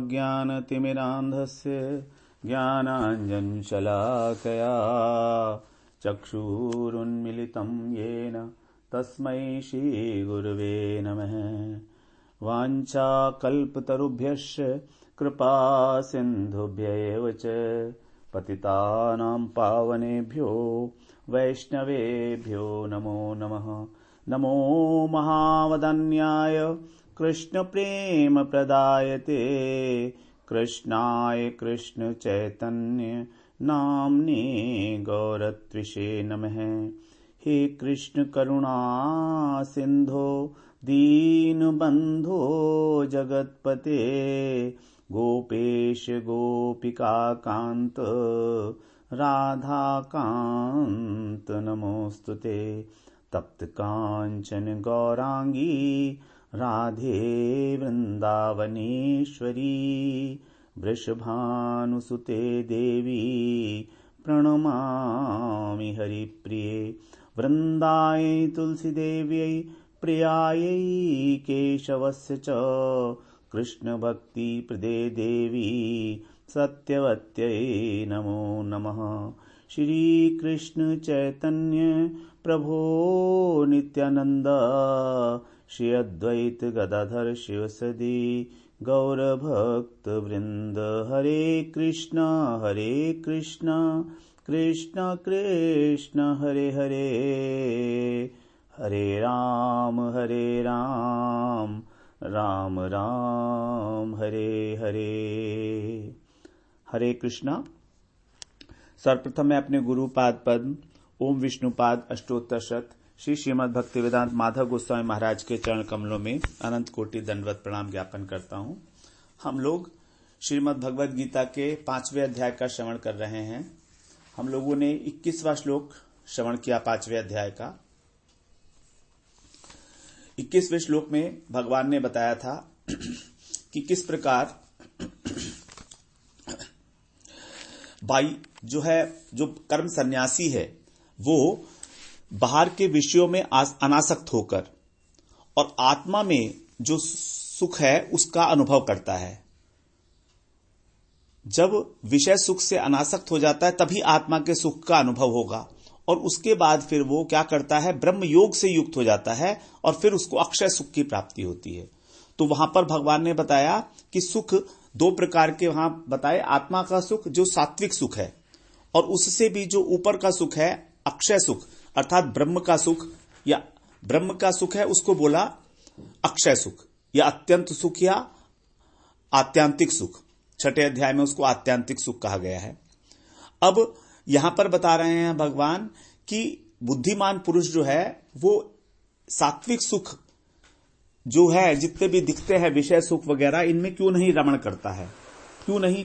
ज्ञानतिमिरान्धस्य ज्ञानाञ्जनशलाकया चक्षुरुन्मिलितं येन तस्मै श्रीगुरवे नमः। वाञ्छाकल्पतरुभ्यश्च कृपा सिन्धुभ्यैव च पतितानां पावनेभ्यो वैष्णवेभ्यो नमो नमः। नमो महावदन्याय कृष्णप्रेमप्रदायते कृष्णाय कृष्णचैतन्य नाम्ने गौरत्विषे नमः। हे कृष्ण करुणा सिन्धो दीनबन्धो जगत्पते गोपेश गोपिकान्त राधाकान्त नमोस्तुते। तप्त कांचन गौरांगी राधे वृंदावनेश्वरी वृषभानुसुते देवी प्रणमामि हरिप्रिये। वृंदायै तुलसीदेव्यै प्रियायै केशवस्य च कृष्णभक्तिप्रदे देवी सत्यवत्यै नमो नमः। श्रीकृष्ण चैतन्य प्रभो नित्यानंद श्री अद्वैत गदाधर शिवसदि गौरभक्त वृंद। हरे कृष्ण कृष्ण कृष्ण हरे हरे हरे राम राम राम हरे हरे। हरे कृष्णा। सर्वप्रथम मैं अपने गुरुपाद पद्म ओम विष्णुपाद अष्टोत्तर शत श्री श्रीमद् भक्तिवेदांत माधव गोस्वामी महाराज के चरण कमलों में अनंत कोटि दंडवत प्रणाम ज्ञापन करता हूं। हम लोग श्रीमद् भगवद गीता के 5वें अध्याय का श्रवण कर रहे हैं। हम लोगों ने 21वां श्लोक श्रवण किया 5वें अध्याय का। 21वें श्लोक में भगवान ने बताया था कि किस प्रकार भाई जो कर्म सन्यासी है वो बाहर के विषयों में अनासक्त होकर और आत्मा में जो सुख है उसका अनुभव करता है। जब विषय सुख से अनासक्त हो जाता है तभी आत्मा के सुख का अनुभव होगा और उसके बाद फिर वो क्या करता है, ब्रह्म योग से युक्त हो जाता है और फिर उसको अक्षय सुख की प्राप्ति होती है। तो वहां पर भगवान ने बताया कि सुख दो प्रकार के वहां बताए। आत्मा का सुख जो सात्विक सुख है और उससे भी जो ऊपर का सुख है अक्षय सुख अर्थात ब्रह्म का सुख या ब्रह्म का सुख है उसको बोला अक्षय सुख या अत्यंत सुख या आत्यांतिक सुख। 6ठे अध्याय में उसको आत्यांतिक सुख कहा गया है। अब यहां पर बता रहे हैं भगवान कि बुद्धिमान पुरुष जो है वो सात्विक सुख जो है जितने भी दिखते हैं विषय सुख वगैरह इनमें क्यों नहीं रमण करता है, क्यों नहीं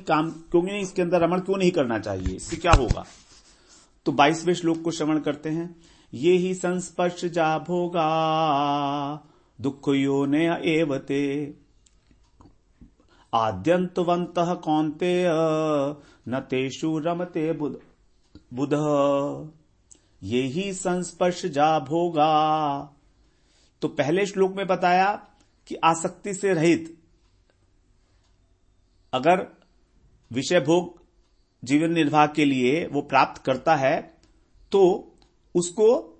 इसके अंदर रमण क्यों नहीं करना चाहिए, इससे क्या होगा। तो 22वें श्लोक को श्रवण करते हैं। ये ही संस्पर्श जा भोगा दुख योनय एवते आद्यंतवन्तः कौन्तेय न तेषु रमते बुध। ये ही संस्पर्श जा भोगा। तो पहले श्लोक में बताया कि आसक्ति से रहित अगर विषय भोग जीवन निर्वाह के लिए वो प्राप्त करता है तो उसको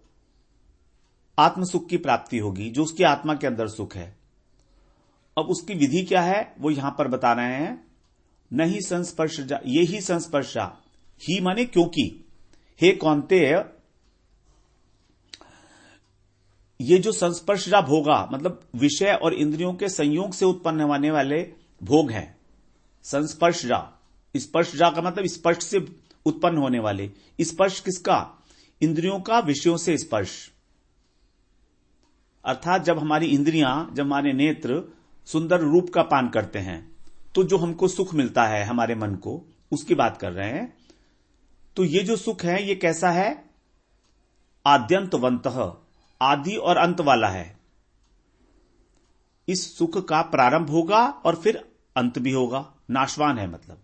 आत्म सुख की प्राप्ति होगी जो उसकी आत्मा के अंदर सुख है। अब उसकी विधि क्या है वो यहां पर बता रहे हैं। नहीं संस्पर्श ये ही संस्पर्शा ही माने क्योंकि हे कौन्तेय ये जो संस्पर्शजा भोगा मतलब विषय और इंद्रियों के संयोग से उत्पन्न होने वाले भोग हैं। संस्पर्शजा स्पर्शजा का मतलब स्पर्श से उत्पन्न होने वाले। स्पर्श किसका, इंद्रियों का विषयों से स्पर्श अर्थात जब हमारी इंद्रियां जब हमारे नेत्र सुंदर रूप का पान करते हैं तो जो हमको सुख मिलता है हमारे मन को उसकी बात कर रहे हैं। तो ये जो सुख है ये कैसा है, आद्यंतवन्तः आदि और अंत वाला है। इस सुख का प्रारंभ होगा और फिर अंत भी होगा, नाशवान है मतलब।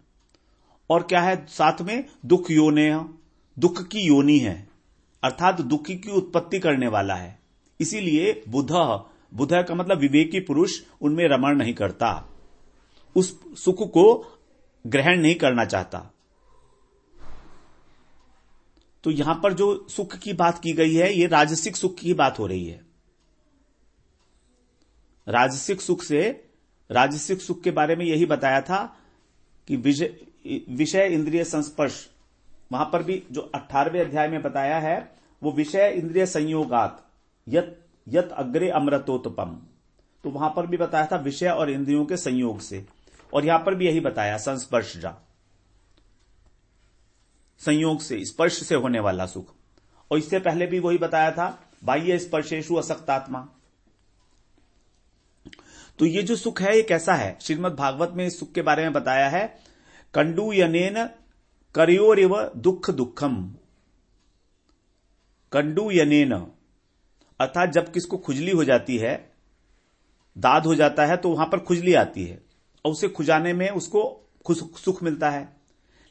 और क्या है साथ में, दुख योनेय दुख की योनि है अर्थात दुख की उत्पत्ति करने वाला है। इसीलिए बुध का मतलब विवेकी पुरुष उनमें रमण नहीं करता। उस सुख को ग्रहण नहीं करना चाहता। तो यहां पर जो सुख की बात की गई है, ये राजसिक सुख की बात हो रही है। राजसिक सुख के बारे में यही बताया था कि विषय इंद्रिय संस्पर्श, वहां पर भी जो 18वें अध्याय में बताया है वो विषय इंद्रिय संयोगात यत अग्रे अमृतोत्पम, तो वहां पर भी बताया था विषय और इंद्रियों के संयोग से, और यहां पर भी यही बताया संस्पर्शजा, संयोग से, स्पर्श से होने वाला सुख। और इससे पहले भी वही बताया था बाह्य स्पर्शेषु असक्तात्मा। तो ये जो सुख है ये कैसा है, श्रीमद् भागवत में इस सुख के बारे में बताया है, कंडू यनेन करयोरिव दुख दुखम। कंडू यनेन अर्थात जब किसको खुजली हो जाती है, दाद हो जाता है, तो वहां पर खुजली आती है और उसे खुजाने में उसको सुख मिलता है।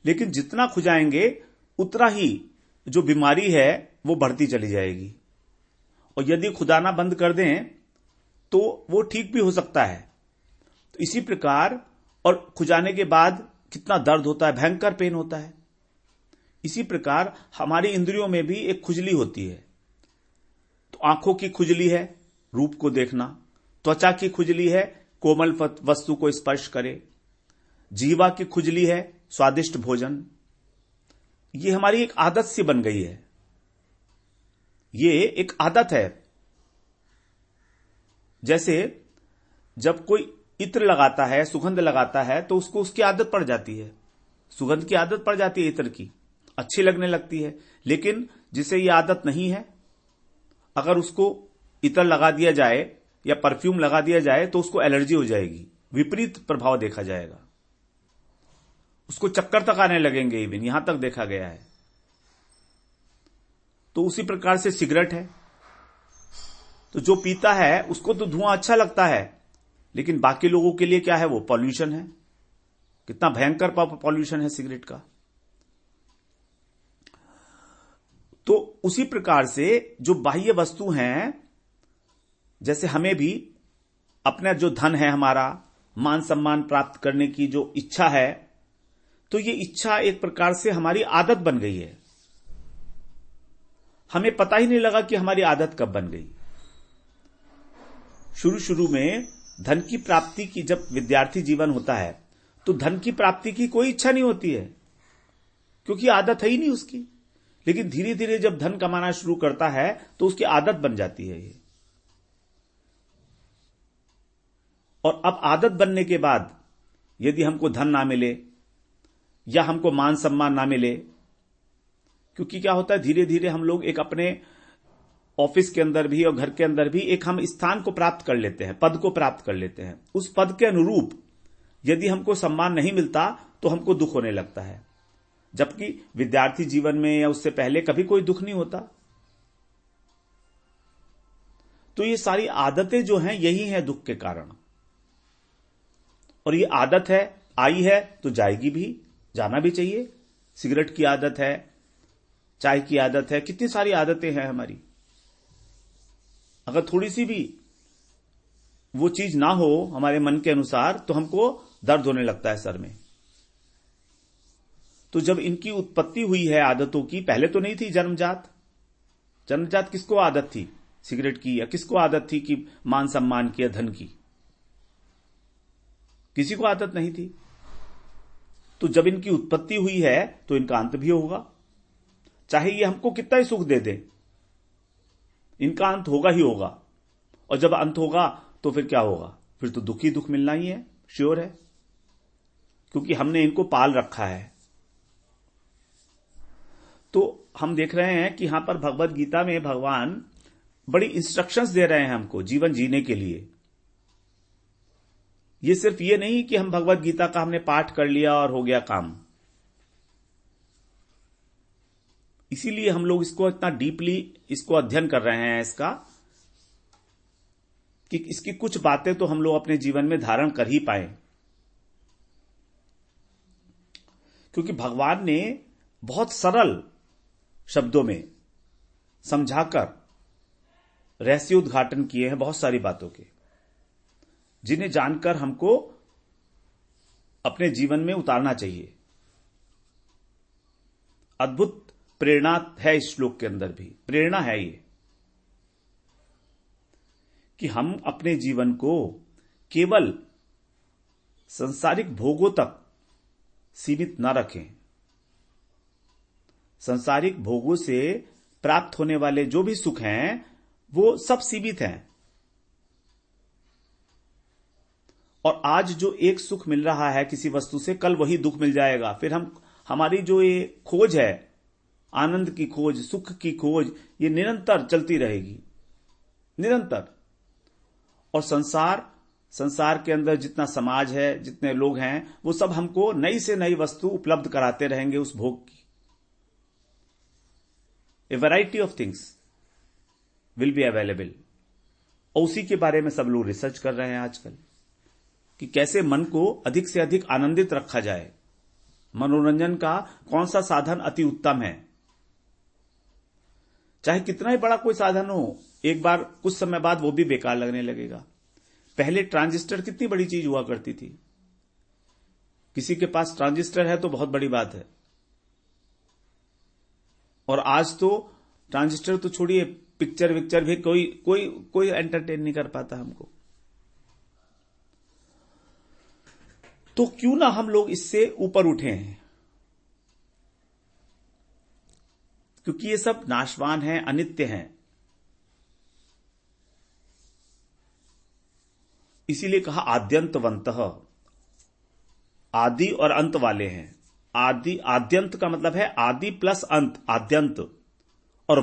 लेकिन जितना खुजाएंगे उतना ही जो बीमारी है वो बढ़ती चली जाएगी, और यदि खुदाना बंद कर दें तो वो ठीक भी हो सकता है। तो इसी प्रकार, और खुजाने के बाद कितना दर्द होता है, भयंकर पेन होता है। इसी प्रकार हमारी इंद्रियों में भी एक खुजली होती है। तो आंखों की खुजली है रूप को देखना, त्वचा की खुजली है कोमल वस्तु को स्पर्श करे, जीवा की खुजली है स्वादिष्ट भोजन। ये हमारी एक आदत सी बन गई है, ये एक आदत है। जैसे जब कोई इत्र लगाता है, सुगंध लगाता है, तो उसको उसकी आदत पड़ जाती है, सुगंध की आदत पड़ जाती है, इत्र की अच्छी लगने लगती है। लेकिन जिसे ये आदत नहीं है, अगर उसको इत्र लगा दिया जाए या परफ्यूम लगा दिया जाए तो उसको एलर्जी हो जाएगी, विपरीत प्रभाव देखा जाएगा, उसको चक्कर तक आने लगेंगे, इवन यहां तक देखा गया है। तो उसी प्रकार से सिगरेट है, तो जो पीता है उसको तो धुआं अच्छा लगता है, लेकिन बाकी लोगों के लिए क्या है, वो पॉल्यूशन है। कितना भयंकर पॉल्यूशन है सिगरेट का। तो उसी प्रकार से जो बाह्य वस्तु हैं, जैसे हमें भी अपना जो धन है, हमारा मान सम्मान प्राप्त करने की जो इच्छा है, तो ये इच्छा एक प्रकार से हमारी आदत बन गई है। हमें पता ही नहीं लगा कि हमारी आदत कब बन गई। शुरू में धन की प्राप्ति की, जब विद्यार्थी जीवन होता है तो धन की प्राप्ति की कोई इच्छा नहीं होती है, क्योंकि आदत है ही नहीं उसकी। लेकिन धीरे धीरे जब धन कमाना शुरू करता है तो उसकी आदत बन जाती है ये। और अब आदत बनने के बाद यदि हमको धन ना मिले या हमको मान सम्मान ना मिले, क्योंकि क्या होता है, धीरे धीरे हम लोग एक अपने ऑफिस के अंदर भी और घर के अंदर भी एक हम स्थान को प्राप्त कर लेते हैं, पद को प्राप्त कर लेते हैं। उस पद के अनुरूप यदि हमको सम्मान नहीं मिलता तो हमको दुख होने लगता है, जबकि विद्यार्थी जीवन में या उससे पहले कभी कोई दुख नहीं होता। तो ये सारी आदतें जो हैं यही हैं दुख के कारण। और ये आदत है, आई है तो जाएगी भी, जाना भी चाहिए। सिगरेट की आदत है, चाय की आदत है, कितनी सारी आदतें हैं हमारी। अगर थोड़ी सी भी वो चीज ना हो हमारे मन के अनुसार तो हमको दर्द होने लगता है सर में। तो जब इनकी उत्पत्ति हुई है आदतों की, पहले तो नहीं थी जन्मजात। जन्मजात किसको आदत थी सिगरेट की, या किसको आदत थी कि मान सम्मान की या धन की? किसी को आदत नहीं थी। तो जब इनकी उत्पत्ति हुई है तो इनका अंत भी होगा, चाहे ये हमको कितना ही सुख दे दे, इनका अंत होगा ही होगा। और जब अंत होगा तो फिर क्या होगा, फिर तो दुख ही दुख मिलना ही है, श्योर है, क्योंकि हमने इनको पाल रखा है। तो हम देख रहे हैं कि यहां पर भगवत गीता में भगवान बड़ी इंस्ट्रक्शंस दे रहे हैं हमको जीवन जीने के लिए। ये सिर्फ ये नहीं कि हम भगवत गीता का हमने पाठ कर लिया और हो गया काम। इसीलिए हम लोग इसको इतना डीपली इसको अध्ययन कर रहे हैं इसका, कि इसकी कुछ बातें तो हम लोग अपने जीवन में धारण कर ही पाए। क्योंकि भगवान ने बहुत सरल शब्दों में समझाकर रहस्योद्घाटन किए हैं बहुत सारी बातों के, जिन्हें जानकर हमको अपने जीवन में उतारना चाहिए। अद्भुत प्रेरणा है इस श्लोक के अंदर भी, प्रेरणा है ये कि हम अपने जीवन को केवल सांसारिक भोगों तक सीमित न रखें। सांसारिक भोगों से प्राप्त होने वाले जो भी सुख हैं वो सब सीमित हैं, और आज जो एक सुख मिल रहा है किसी वस्तु से, कल वही दुख मिल जाएगा। फिर हमारी जो ये खोज है, आनंद की खोज, सुख की खोज, ये निरंतर चलती रहेगी, निरंतर। और संसार के अंदर जितना समाज है, जितने लोग हैं, वो सब हमको नई से नई वस्तु उपलब्ध कराते रहेंगे उस भोग की। ए variety of things will be available, और उसी के बारे में सब लोग रिसर्च कर रहे हैं आजकल कि कैसे मन को अधिक से अधिक आनंदित रखा जाए। मनोरंजन का कौन सा साधन अति उत्तम है। चाहे कितना ही बड़ा कोई साधन हो, एक बार कुछ समय बाद वो भी बेकार लगने लगेगा। पहले ट्रांजिस्टर कितनी बड़ी चीज हुआ करती थी, किसी के पास ट्रांजिस्टर है तो बहुत बड़ी बात है, और आज तो ट्रांजिस्टर तो छोड़िए, पिक्चर विक्चर भी कोई एंटरटेन नहीं कर पाता हमको। तो क्यों ना हम लोग इससे ऊपर उठे हैं, क्योंकि ये सब नाशवान है, अनित्य हैं। इसीलिए कहा आद्यंतवंतः, आदि और अंत वाले हैं। आद्यंत का मतलब है आदि प्लस अंत, आद्यंत। और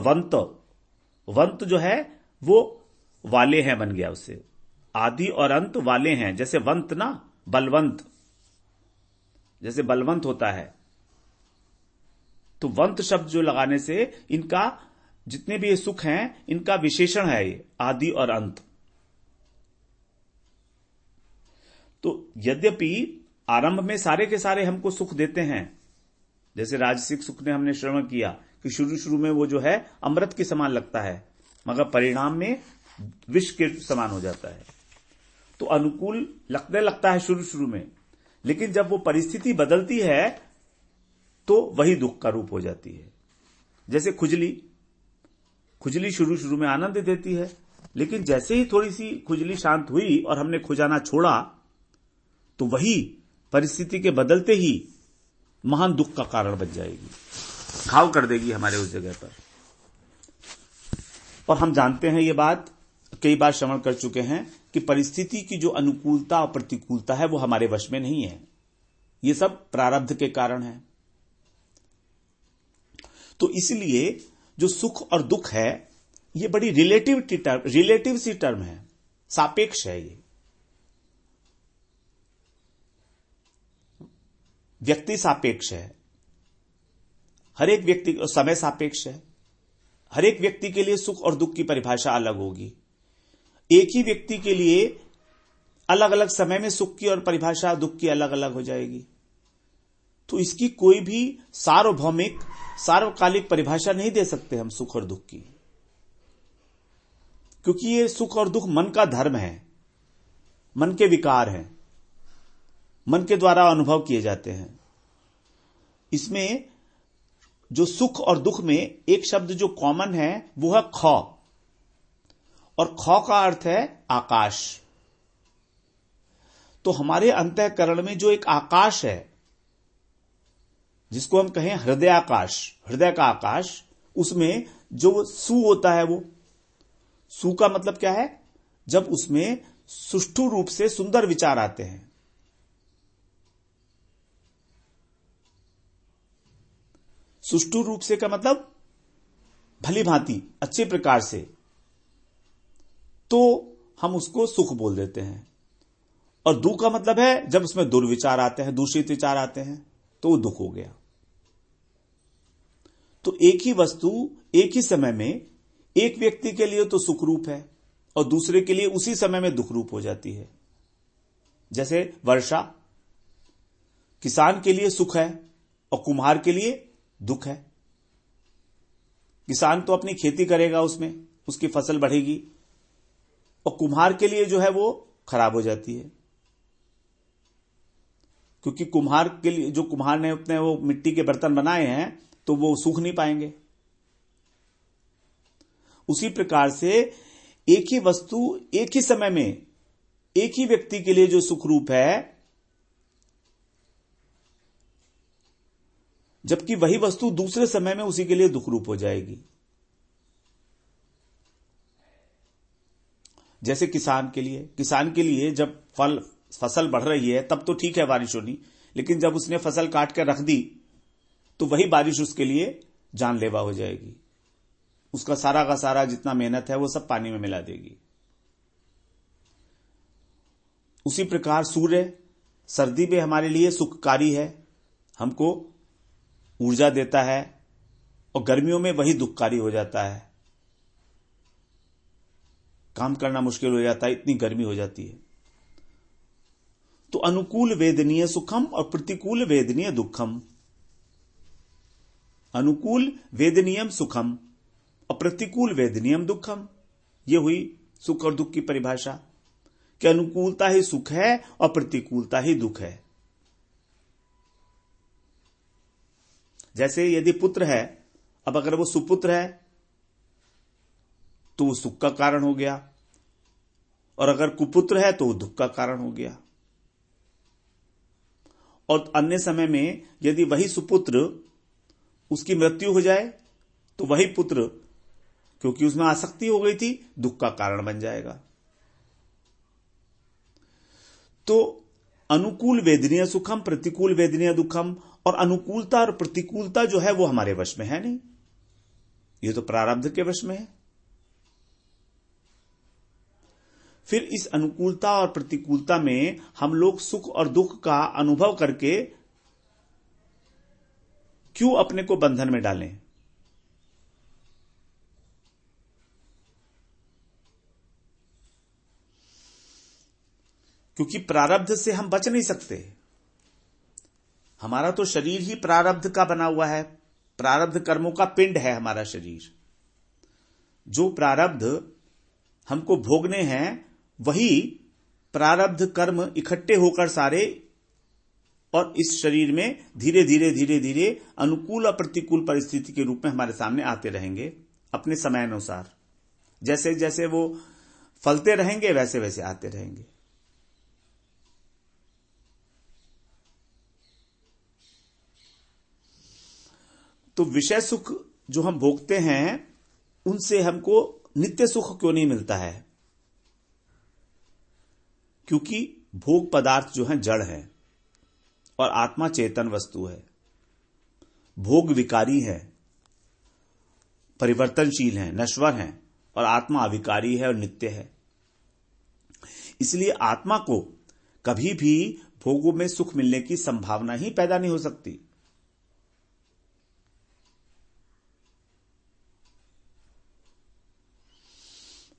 वंत जो है वो वाले हैं बन गया उससे, आदि और अंत वाले हैं। जैसे वंत ना, बलवंत, जैसे बलवंत होता है, तो वंत शब्द जो लगाने से इनका जितने भी ये सुख हैं, इनका विशेषण है ये आदि और अंत। तो यद्यपि आरंभ में सारे के सारे हमको सुख देते हैं, जैसे राजसिक सुख ने हमने श्रवण किया कि शुरू में वो जो है अमृत के समान लगता है, मगर परिणाम में विष के समान हो जाता है। तो अनुकूल लगता है शुरू में, लेकिन जब वो परिस्थिति बदलती है तो वही दुख का रूप हो जाती है। जैसे खुजली शुरू में आनंद देती है, लेकिन जैसे ही थोड़ी सी खुजली शांत हुई और हमने खुजाना छोड़ा, तो वही परिस्थिति के बदलते ही महान दुख का कारण बन जाएगी, घाव कर देगी हमारे उस जगह पर। और हम जानते हैं ये बात, कई बार श्रवण कर चुके हैं कि परिस्थिति की जो अनुकूलता और प्रतिकूलता है वो हमारे वश में नहीं है, ये सब प्रारब्ध के कारण है। तो इसलिए जो सुख और दुख है ये बड़ी रिलेटिव सी टर्म है, सापेक्ष है, ये व्यक्ति सापेक्ष है, हर एक व्यक्ति, समय सापेक्ष है। हर एक व्यक्ति के लिए सुख और दुख की परिभाषा अलग होगी। एक ही व्यक्ति के लिए अलग अलग समय में सुख की और परिभाषा दुख की अलग अलग हो जाएगी। तो इसकी कोई भी सार्वभौमिक सार्वकालिक परिभाषा नहीं दे सकते हम सुख और दुख की, क्योंकि ये सुख और दुख मन का धर्म है, मन के विकार हैं, मन के द्वारा अनुभव किए जाते हैं। इसमें जो सुख और दुख में एक शब्द जो कॉमन है वो है ख, और ख का अर्थ है आकाश। तो हमारे अंतःकरण में जो एक आकाश है, जिसको हम कहें हृदय आकाश, हृदय का आकाश, उसमें जो सु होता है, वो सु का मतलब क्या है, जब उसमें सुष्ठु रूप से सुंदर विचार आते हैं। सुष्ठु रूप से का मतलब भली भांति, अच्छे प्रकार से, तो हम उसको सुख बोल देते हैं। और दुख का मतलब है जब उसमें दुर्विचार आते हैं, दूषित विचार आते हैं, तो वो दुख हो गया। तो एक ही वस्तु एक ही समय में एक व्यक्ति के लिए तो सुख रूप है और दूसरे के लिए उसी समय में दुख रूप हो जाती है। जैसे वर्षा किसान के लिए सुख है और कुम्हार के लिए दुख है। किसान तो अपनी खेती करेगा, उसमें उसकी फसल बढ़ेगी, और कुम्हार के लिए जो है वो खराब हो जाती है। क्योंकि कुम्हार के लिए, जो कुम्हार ने अपने वो मिट्टी के बर्तन बनाए हैं, तो वो सूख नहीं पाएंगे। उसी प्रकार से एक ही वस्तु एक ही समय में एक ही व्यक्ति के लिए जो सुख रूप है, जबकि वही वस्तु दूसरे समय में उसी के लिए दुख रूप हो जाएगी। जैसे किसान के लिए जब फसल बढ़ रही है तब तो ठीक है बारिश होनी, लेकिन जब उसने फसल काट कर रख दी तो वही बारिश उसके लिए जानलेवा हो जाएगी। उसका सारा का सारा जितना मेहनत है वो सब पानी में मिला देगी। उसी प्रकार सूर्य सर्दी में हमारे लिए सुखकारी है, हमको ऊर्जा देता है, और गर्मियों में वही दुखकारी हो जाता है, काम करना मुश्किल हो जाता है, इतनी गर्मी हो जाती है। तो अनुकूल वेदनीय सुखम और प्रतिकूल वेदनीय दुखम। अनुकूल वेदनीयम सुखम और प्रतिकूल वेदनीयम दुखम, ये हुई सुख और दुख की परिभाषा, कि अनुकूलता ही सुख है और प्रतिकूलता ही दुख है। जैसे यदि पुत्र है, अब अगर वो सुपुत्र है तो वो सुख का कारण हो गया, और अगर कुपुत्र है तो वो दुख का कारण हो गया। और अन्य समय में यदि वही सुपुत्र उसकी मृत्यु हो जाए तो वही पुत्र, क्योंकि उसमें आसक्ति हो गई थी, दुख का कारण बन जाएगा। तो अनुकूल वेदनीय सुखम, प्रतिकूल वेदनीय दुखम, और अनुकूलता और प्रतिकूलता जो है वो हमारे वश में है नहीं, ये तो प्रारब्ध के वश में है। फिर इस अनुकूलता और प्रतिकूलता में हम लोग सुख और दुख का अनुभव करके क्यों अपने को बंधन में डालें? क्योंकि प्रारब्ध से हम बच नहीं सकते। हमारा तो शरीर ही प्रारब्ध का बना हुआ है, प्रारब्ध कर्मों का पिंड है हमारा शरीर। जो प्रारब्ध हमको भोगने हैं वही प्रारब्ध कर्म इकट्ठे होकर सारे, और इस शरीर में धीरे धीरे धीरे धीरे अनुकूल और प्रतिकूल परिस्थिति के रूप में हमारे सामने आते रहेंगे अपने समय अनुसार। जैसे जैसे वो फलते रहेंगे वैसे वैसे आते रहेंगे। तो विषय सुख जो हम भोगते हैं उनसे हमको नित्य सुख क्यों नहीं मिलता है? क्योंकि भोग पदार्थ जो हैं जड़ हैं और आत्मा चेतन वस्तु है। भोग विकारी है, परिवर्तनशील है, नश्वर है, और आत्मा अविकारी है और नित्य है। इसलिए आत्मा को कभी भी भोगों में सुख मिलने की संभावना ही पैदा नहीं हो सकती।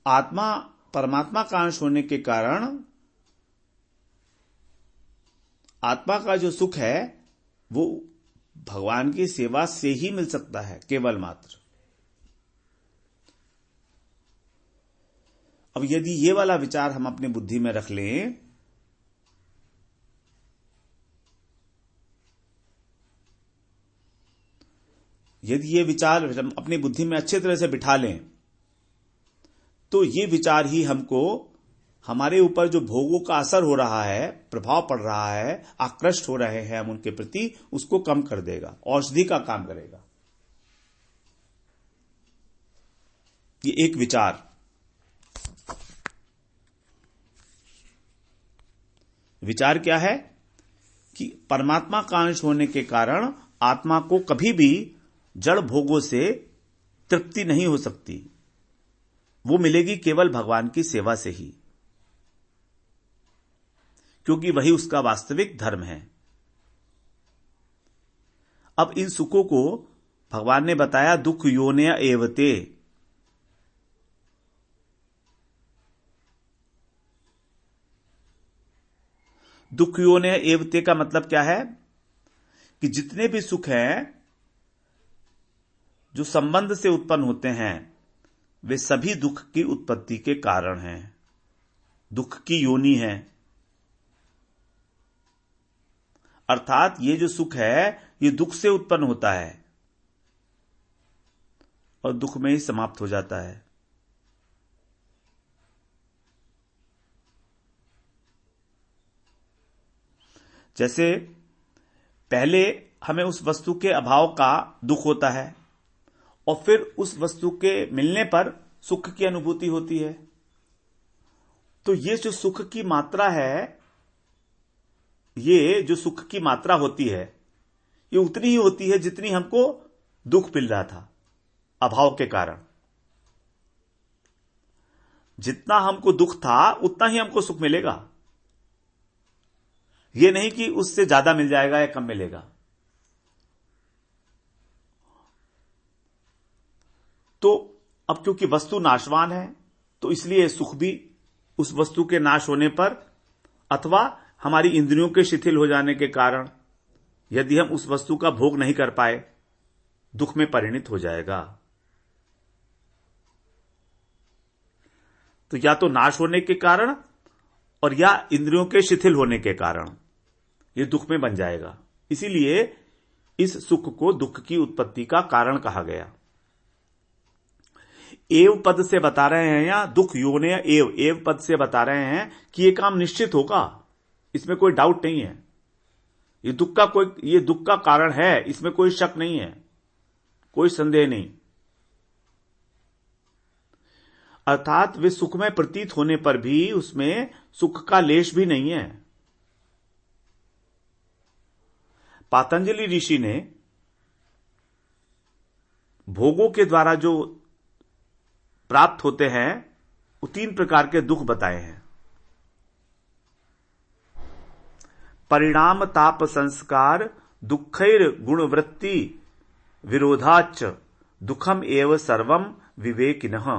आत्मा परमात्मा का अंश होने के कारण आत्मा का जो सुख है वो भगवान की सेवा से ही मिल सकता है, केवल मात्र। अब यदि ये वाला विचार हम अपनी बुद्धि में रख लें, यदि ये विचार हम अपनी बुद्धि में अच्छे तरह से बिठा लें, तो ये विचार ही हमको हमारे ऊपर जो भोगों का असर हो रहा है, प्रभाव पड़ रहा है, आकृष्ट हो रहे हैं हम उनके प्रति, उसको कम कर देगा, औषधि का काम करेगा। ये एक विचार। विचार क्या है कि परमात्मा का अंश होने के कारण आत्मा को कभी भी जड़ भोगों से तृप्ति नहीं हो सकती, वो मिलेगी केवल भगवान की सेवा से ही, क्योंकि वही उसका वास्तविक धर्म है। अब इन सुखों को भगवान ने बताया दुख योनय एवते। दुख योनय एवते का मतलब क्या है कि जितने भी सुख हैं जो संबंध से उत्पन्न होते हैं वे सभी दुख की उत्पत्ति के कारण हैं, दुख की योनि है। अर्थात ये जो सुख है ये दुख से उत्पन्न होता है और दुख में ही समाप्त हो जाता है। जैसे पहले हमें उस वस्तु के अभाव का दुख होता है और फिर उस वस्तु के मिलने पर सुख की अनुभूति होती है। तो ये जो सुख की मात्रा है, ये जो सुख की मात्रा होती है ये उतनी ही होती है जितनी हमको दुख मिल रहा था अभाव के कारण। जितना हमको दुख था उतना ही हमको सुख मिलेगा, ये नहीं कि उससे ज्यादा मिल जाएगा या कम मिलेगा। तो अब क्योंकि वस्तु नाशवान है तो इसलिए सुख भी उस वस्तु के नाश होने पर अथवा हमारी इंद्रियों के शिथिल हो जाने के कारण यदि हम उस वस्तु का भोग नहीं कर पाए दुख में परिणित हो जाएगा। तो या तो नाश होने के कारण और या इंद्रियों के शिथिल होने के कारण यह दुख में बन जाएगा। इसीलिए इस सुख को दुख की उत्पत्ति का कारण कहा गया। एव पद से बता रहे हैं या दुख योने एव पद से बता रहे हैं कि यह काम निश्चित होगा, इसमें कोई डाउट नहीं है। ये दुख का कारण है, इसमें कोई शक नहीं है, कोई संदेह नहीं। अर्थात वे सुखमय प्रतीत होने पर भी उसमें सुख का लेश भी नहीं है। पातंजलि ऋषि ने भोगों के द्वारा जो प्राप्त होते हैं वो 3 प्रकार के दुख बताए हैं। परिणाम ताप संस्कार दुखैर गुणवृत्ति विरोधाच दुखम एव सर्वम विवेकिनः।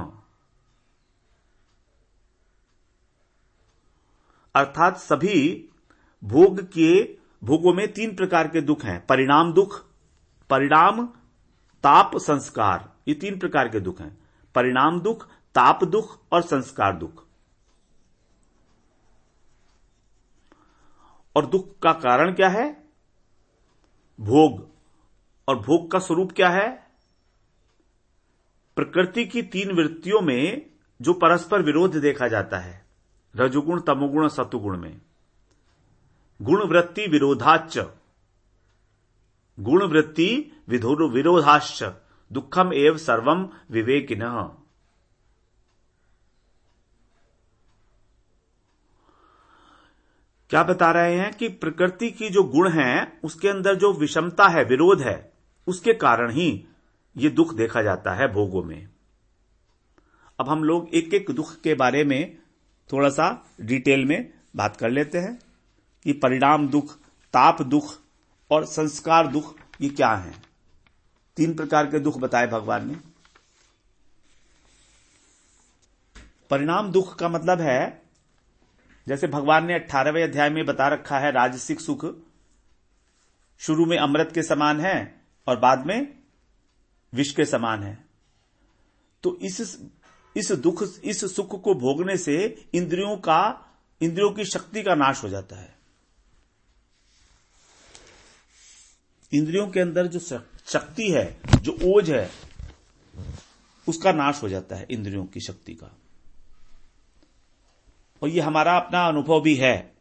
अर्थात सभी भोगों में 3 प्रकार के दुख हैं। परिणाम दुख, परिणाम, ताप, संस्कार, ये 3 प्रकार के दुख हैं। परिणाम दुख, ताप दुख और संस्कार दुख। और दुख का कारण क्या है? भोग। और भोग का स्वरूप क्या है? प्रकृति की 3 वृत्तियों में जो परस्पर विरोध देखा जाता है, रजोगुण, तमोगुण और सत्वगुण में, गुण वृत्ति विरोधाच्च, गुण वृत्ति विरोधाश्च दुखम एव सर्वम विवेकिनः। क्या बता रहे हैं कि प्रकृति की जो गुण है उसके अंदर जो विषमता है, विरोध है, उसके कारण ही ये दुख देखा जाता है भोगों में। अब हम लोग एक एक दुख के बारे में थोड़ा सा डिटेल में बात कर लेते हैं कि परिणाम दुख, ताप दुख और संस्कार दुख ये क्या हैं। 3 प्रकार के दुख बताए भगवान ने। परिणाम दुख का मतलब है, जैसे भगवान ने 18वें अध्याय में बता रखा है, राजसिक सुख शुरू में अमृत के समान है और बाद में विष के समान है। तो इस सुख को भोगने से इंद्रियों की शक्ति का नाश हो जाता है। इंद्रियों के अंदर जो शक्ति है, जो ओज है, उसका नाश हो जाता है, इंद्रियों की शक्ति का। और ये हमारा अपना अनुभव भी है।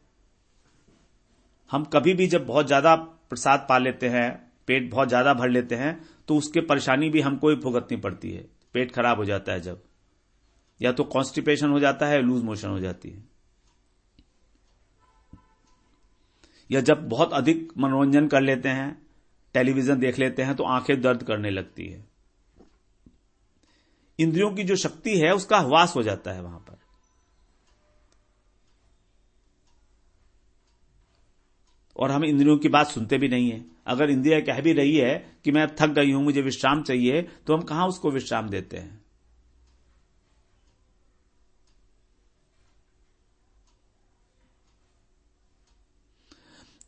हम कभी भी जब बहुत ज्यादा प्रसाद पा लेते हैं, पेट बहुत ज्यादा भर लेते हैं, तो उसके परेशानी भी हमको ही भुगतनी पड़ती है। पेट खराब हो जाता है जब, या तो कॉन्स्टिपेशन हो जाता है, लूज मोशन हो जाती है, या जब बहुत अधिक मनोरंजन कर लेते हैं, टेलीविजन देख लेते हैं, तो आंखें दर्द करने लगती है। इंद्रियों की जो शक्ति है उसका ह्रास हो जाता है वहां पर। और हम इंद्रियों की बात सुनते भी नहीं है। अगर इंद्रिया कह भी रही है कि मैं थक गई हूं, मुझे विश्राम चाहिए, तो हम कहां उसको विश्राम देते हैं।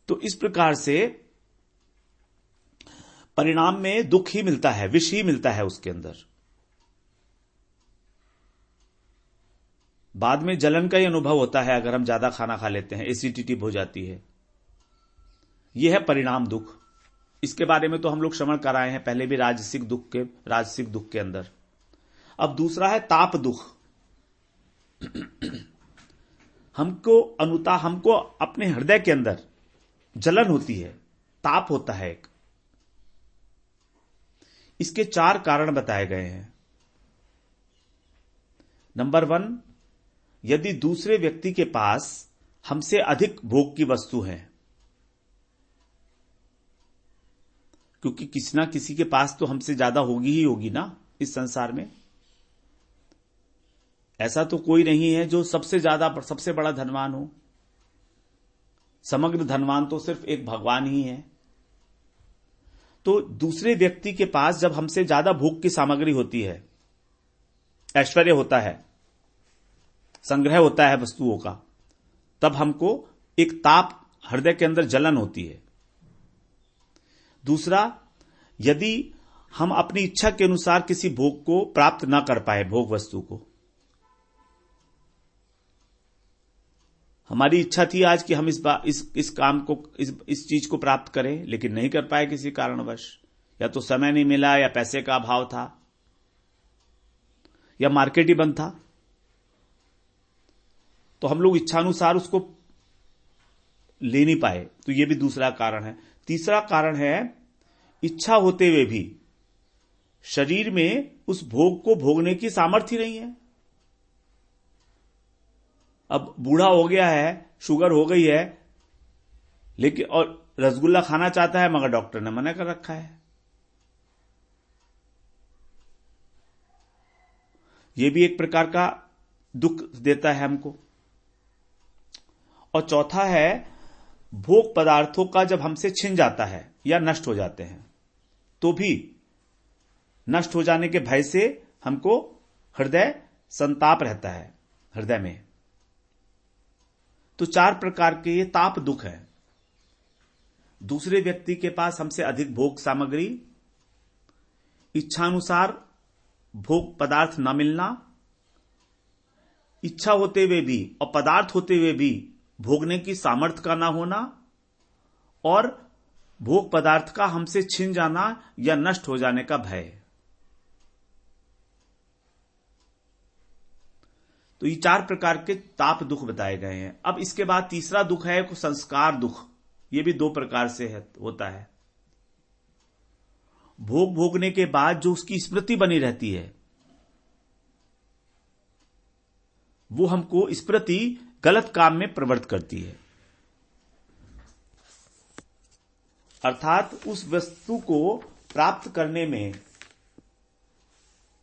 तो इस प्रकार से परिणाम में दुख ही मिलता है, विष ही मिलता है उसके अंदर। बाद में जलन का ही अनुभव होता है अगर हम ज्यादा खाना खा लेते हैं, एसिडिटी हो जाती है। यह है परिणाम दुख। इसके बारे में तो हम लोग श्रवण कराए हैं पहले भी राजसिक दुख के अंदर। अब दूसरा है ताप दुख। हमको अपने हृदय के अंदर जलन होती है, ताप होता है एक। इसके 4 कारण बताए गए हैं। नंबर 1, यदि दूसरे व्यक्ति के पास हमसे अधिक भोग की वस्तु है, क्योंकि किसी ना किसी के पास तो हमसे ज्यादा होगी ही होगी ना इस संसार में। ऐसा तो कोई नहीं है जो सबसे बड़ा धनवान हो। समग्र धनवान तो सिर्फ एक भगवान ही है। तो दूसरे व्यक्ति के पास जब हमसे ज्यादा भोग की सामग्री होती है, ऐश्वर्य होता है, संग्रह होता है वस्तुओं का, तब हमको एक ताप, हृदय के अंदर जलन होती है। दूसरा, यदि हम अपनी इच्छा के अनुसार किसी भोग को प्राप्त न कर पाए, भोग वस्तु को, हमारी इच्छा थी आज कि हम इस काम को, इस चीज को प्राप्त करें, लेकिन नहीं कर पाए किसी कारणवश, या तो समय नहीं मिला, या पैसे का अभाव था, या मार्केट ही बंद था, तो हम लोग इच्छानुसार उसको ले नहीं पाए। तो यह भी दूसरा कारण है। तीसरा कारण है, इच्छा होते हुए भी शरीर में उस भोग को भोगने की सामर्थ्य नहीं है। अब बूढ़ा हो गया है, शुगर हो गई है, लेकिन और रसगुल्ला खाना चाहता है, मगर डॉक्टर ने मना कर रखा है। यह भी एक प्रकार का दुख देता है हमको। और चौथा है, भोग पदार्थों का जब हमसे छिन जाता है या नष्ट हो जाते हैं, तो भी नष्ट हो जाने के भय से हमको हृदय संताप रहता है हृदय में। तो 4 प्रकार के ये ताप दुख है। दूसरे व्यक्ति के पास हमसे अधिक भोग सामग्री, इच्छानुसार भोग पदार्थ न मिलना, इच्छा होते हुए भी और पदार्थ होते हुए भी भोगने की सामर्थ्य का ना होना, और भोग पदार्थ का हमसे छिन जाना या नष्ट हो जाने का भय। तो ये 4 प्रकार के ताप दुख बताए गए हैं। अब इसके बाद तीसरा दुख है संस्कार दुख। ये भी 2 प्रकार से होता है। भोग भोगने के बाद जो उसकी स्मृति बनी रहती है, वो हमको स्मृति गलत काम में प्रवृत्त करती है। अर्थात उस वस्तु को प्राप्त करने में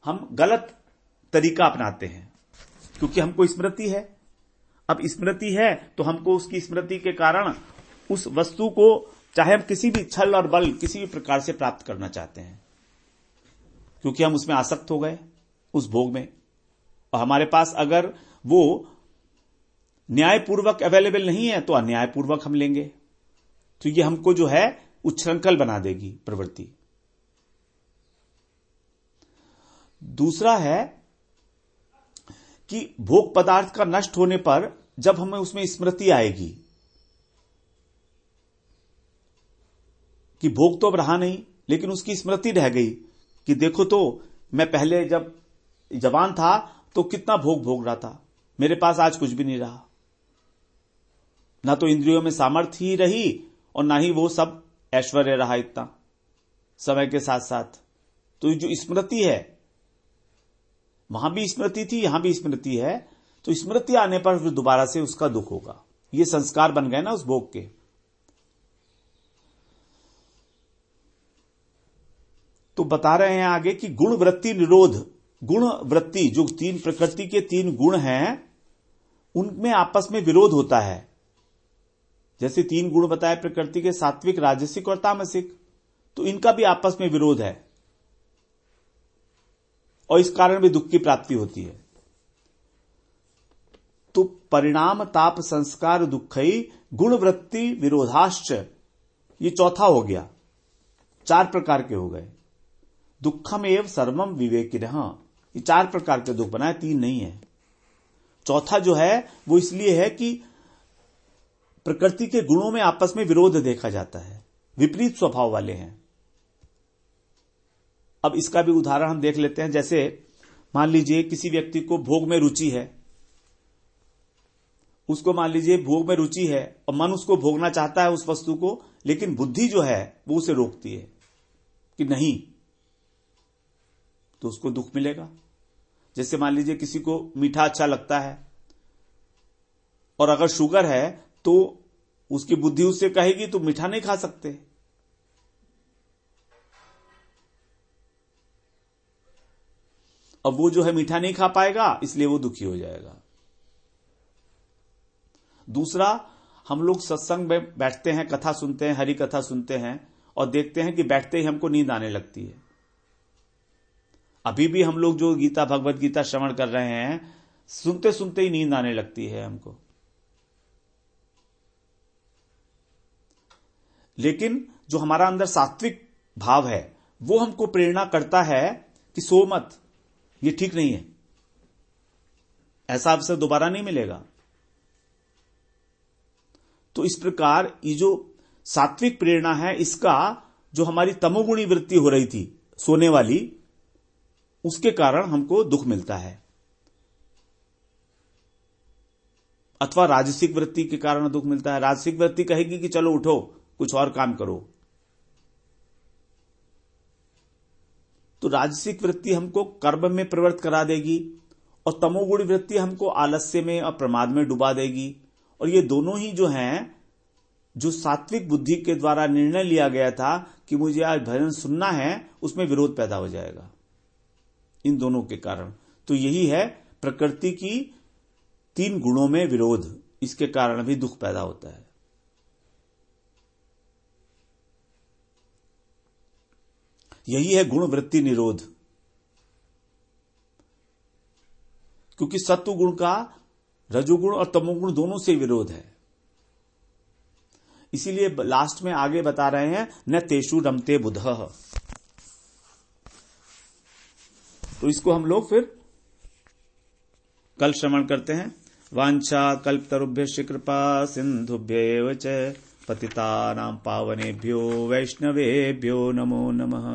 हम गलत तरीका अपनाते हैं, क्योंकि हमको स्मृति है। अब स्मृति है तो हमको उसकी स्मृति के कारण उस वस्तु को, चाहे हम किसी भी छल और बल किसी भी प्रकार से प्राप्त करना चाहते हैं, क्योंकि हम उसमें आसक्त हो गए उस भोग में। और हमारे पास अगर वो न्यायपूर्वक अवेलेबल नहीं है तो अन्यायपूर्वक हम लेंगे। तो ये हमको जो है उच्छृंखल बना देगी प्रवृत्ति। दूसरा है कि भोग पदार्थ का नष्ट होने पर जब हमें उसमें स्मृति आएगी कि भोग तो अब रहा नहीं, लेकिन उसकी स्मृति रह गई कि देखो तो मैं पहले जब जवान था तो कितना भोग भोग रहा था, मेरे पास आज कुछ भी नहीं रहा। ना तो इंद्रियों में सामर्थ्य ही रही और ना ही वो सब ऐश्वर्य रहा इतना समय के साथ साथ। तो जो स्मृति है, वहां भी स्मृति थी, यहां भी स्मृति है, तो स्मृति आने पर फिर दोबारा से उसका दुख होगा। ये संस्कार बन गए ना उस भोग के। तो बता रहे हैं आगे कि गुण वृत्ति निरोध। गुण वृत्ति जो 3 प्रकृति के 3 गुण हैं, उनमें आपस में विरोध होता है। जैसे 3 गुण बताए प्रकृति के, सात्विक, राजसिक और तामसिक, तो इनका भी आपस में विरोध है और इस कारण भी दुख की प्राप्ति होती है। तो परिणाम ताप संस्कार दुखई गुण वृत्ति विरोधाश्च, ये चौथा हो गया। 4 प्रकार के हो गए। दुखम एवं सर्वम विवेकिनः, ये 4 प्रकार के दुख बनाए, 3 नहीं है। चौथा जो है वो इसलिए है कि प्रकृति के गुणों में आपस में विरोध देखा जाता है, विपरीत स्वभाव वाले हैं। अब इसका भी उदाहरण हम देख लेते हैं। जैसे मान लीजिए किसी व्यक्ति को भोग में रुचि है, उसको मान लीजिए भोग में रुचि है और मन उसको भोगना चाहता है उस वस्तु को, लेकिन बुद्धि जो है वो उसे रोकती है कि नहीं, तो उसको दुख मिलेगा। जैसे मान लीजिए किसी को मीठा अच्छा लगता है और अगर शुगर है तो उसकी बुद्धि उससे कहेगी तुम मीठा नहीं खा सकते। अब वो जो है मीठा नहीं खा पाएगा, इसलिए वो दुखी हो जाएगा। दूसरा, हम लोग सत्संग में बैठते हैं, कथा सुनते हैं, हरि कथा सुनते हैं और देखते हैं कि बैठते ही हमको नींद आने लगती है। अभी भी हम लोग जो गीता भगवत गीता श्रवण कर रहे हैं, सुनते सुनते ही नींद आने लगती है हमको। लेकिन जो हमारा अंदर सात्विक भाव है वो हमको प्रेरणा करता है कि सो मत, ये ठीक नहीं है, ऐसा अवसर दोबारा नहीं मिलेगा। तो इस प्रकार ये जो सात्विक प्रेरणा है, इसका जो हमारी तमोगुणी वृत्ति हो रही थी सोने वाली, उसके कारण हमको दुख मिलता है, अथवा राजसिक वृत्ति के कारण दुख मिलता है। राजसिक वृत्ति कहेगी कि चलो उठो, कुछ और काम करो। तो राजसिक वृत्ति हमको कर्म में प्रवृत्त करा देगी और तमोगुणी वृत्ति हमको आलस्य में और प्रमाद में डुबा देगी। और ये दोनों ही जो हैं, जो सात्विक बुद्धि के द्वारा निर्णय लिया गया था कि मुझे आज भजन सुनना है, उसमें विरोध पैदा हो जाएगा इन दोनों के कारण। तो यही है प्रकृति की 3 गुणों में विरोध, इसके कारण भी दुख पैदा होता है। यही है गुण वृत्ति निरोध। क्योंकि सत्व गुण का रजोगुण और तमोगुण दोनों से विरोध है। इसीलिए लास्ट में आगे बता रहे हैं, न तेषु रमते बुधः। तो इसको हम लोग फिर कल श्रवण करते हैं। वांछा कल्पतरुभ्यश्च कृपा सिंधुभ्यैव च पतितानां पावनेभ्यो वैष्णवेभ्यो नमो नमः।